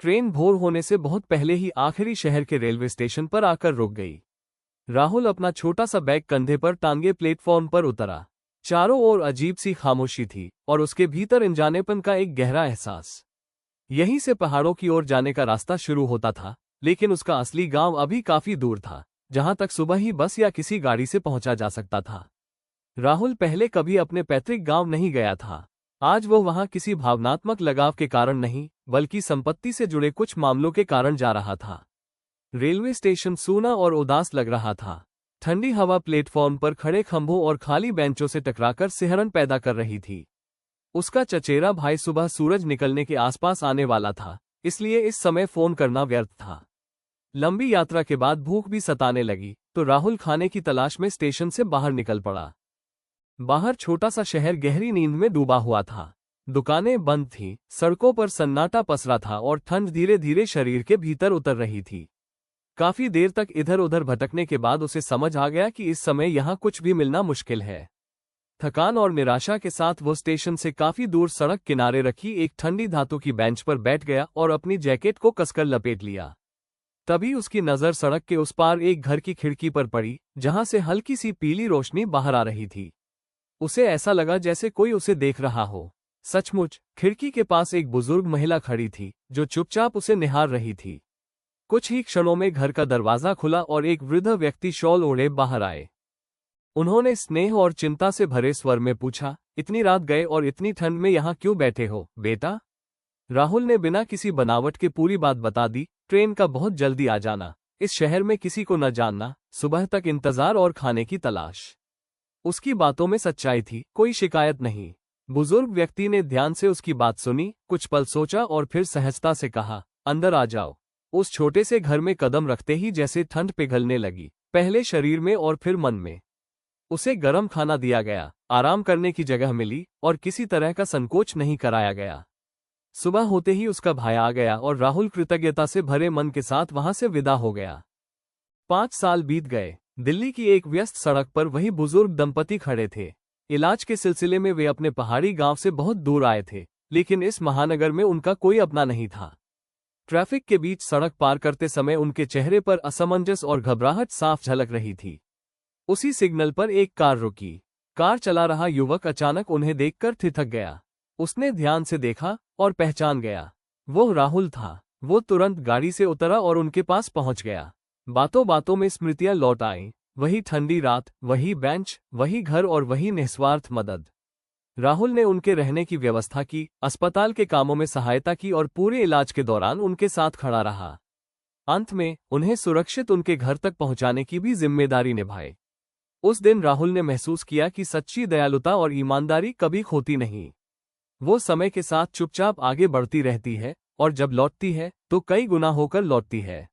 Train भोर होने से बहुत पहले ही आखिरी शहर के रेलवे स्टेशन पर आकर रुक गई। राहुल अपना छोटा सा बैग कंधे पर टांगे प्लेटफॉर्म पर उतरा। चारों ओर अजीब सी खामोशी थी और उसके भीतर अनजानेपन का एक गहरा एहसास। यहीं से पहाड़ों की ओर जाने का रास्ता शुरू होता था, लेकिन उसका असली गांव अभी काफी दूर था, जहां तक सुबह ही बस या किसी गाड़ी से पहुंचा जा सकता था। राहुल पहले कभी अपने पैतृक गांव नहीं गया था। आज वो वहां किसी भावनात्मक लगाव के कारण नहीं, बल्कि संपत्ति से जुड़े कुछ मामलों के कारण जा रहा था। रेलवे स्टेशन सूना और उदास लग रहा था। ठंडी हवा प्लेटफॉर्म पर खड़े खंभों और खाली बेंचों से टकराकर सिहरन पैदा कर रही थी। उसका चचेरा भाई सुबह सूरज निकलने के आसपास आने वाला था, इसलिए इस समय फोन करना व्यर्थ था। लंबी यात्रा के बाद भूख भी सताने लगी, तो राहुल खाने की तलाश में स्टेशन से बाहर निकल पड़ा। बाहर छोटा सा शहर गहरी नींद में डूबा हुआ था। दुकानें बंद थीं, सड़कों पर सन्नाटा पसरा था और ठंड धीरे धीरे शरीर के भीतर उतर रही थी। काफी देर तक इधर उधर भटकने के बाद उसे समझ आ गया कि इस समय यहाँ कुछ भी मिलना मुश्किल है। थकान और निराशा के साथ वो स्टेशन से काफी दूर सड़क किनारे रखी एक ठंडी धातु की बेंच पर बैठ गया और अपनी जैकेट को कसकर लपेट लिया। तभी उसकी नजर सड़क के उस पार एक घर की खिड़की पर पड़ी, जहां से हल्की सी पीली रोशनी बाहर आ रही थी। उसे ऐसा लगा जैसे कोई उसे देख रहा हो। सचमुच, खिड़की के पास एक बुजुर्ग महिला खड़ी थी, जो चुपचाप उसे निहार रही थी। कुछ ही क्षणों में घर का दरवाजा खुला और एक वृद्ध व्यक्ति शॉल ओढ़े बाहर आए। उन्होंने स्नेह और चिंता से भरे स्वर में पूछा, इतनी रात गए और इतनी ठंड में यहाँ क्यों बैठे हो, बेटा? राहुल ने बिना किसी बनावट के पूरी बात बता दी। ट्रेन का बहुत जल्दी आ जाना, इस शहर में किसी को न जानना, सुबह तक इंतजार और खाने की तलाश। उसकी बातों में सच्चाई थी, कोई शिकायत नहीं। बुजुर्ग व्यक्ति ने ध्यान से उसकी बात सुनी, कुछ पल सोचा और फिर सहजता से कहा, अंदर आ जाओ। उस छोटे से घर में कदम रखते ही जैसे ठंड पिघलने लगी, पहले शरीर में और फिर मन में। उसे गर्म खाना दिया गया, आराम करने की जगह मिली और किसी तरह का संकोच नहीं कराया गया। सुबह होते ही उसका भाई आ गया और राहुल कृतज्ञता से भरे मन के साथ वहां से विदा हो गया। 5 साल बीत गए। दिल्ली की एक व्यस्त सड़क पर वही बुजुर्ग दंपति खड़े थे। इलाज के सिलसिले में वे अपने पहाड़ी गांव से बहुत दूर आए थे, लेकिन इस महानगर में उनका कोई अपना नहीं था। ट्रैफिक के बीच सड़क पार करते समय उनके चेहरे पर असमंजस और घबराहट साफ झलक रही थी। उसी सिग्नल पर एक कार रुकी। कार चला रहा युवक अचानक उन्हें देखकर ठिठक गया। उसने ध्यान से देखा और पहचान गया, वो राहुल था। वो तुरंत गाड़ी से उतरा और उनके पास पहुंच गया। बातों बातों में स्मृतियां लौट आईं, वही ठंडी रात, वही बेंच, वही घर और वही निस्वार्थ मदद। राहुल ने उनके रहने की व्यवस्था की, अस्पताल के कामों में सहायता की और पूरे इलाज के दौरान उनके साथ खड़ा रहा। अंत में उन्हें सुरक्षित उनके घर तक पहुंचाने की भी जिम्मेदारी निभाई। उस दिन राहुल ने महसूस किया कि सच्ची दयालुता और ईमानदारी कभी खोती नहीं। वो समय के साथ चुपचाप आगे बढ़ती रहती है और जब लौटती है तो कई गुना होकर लौटती है।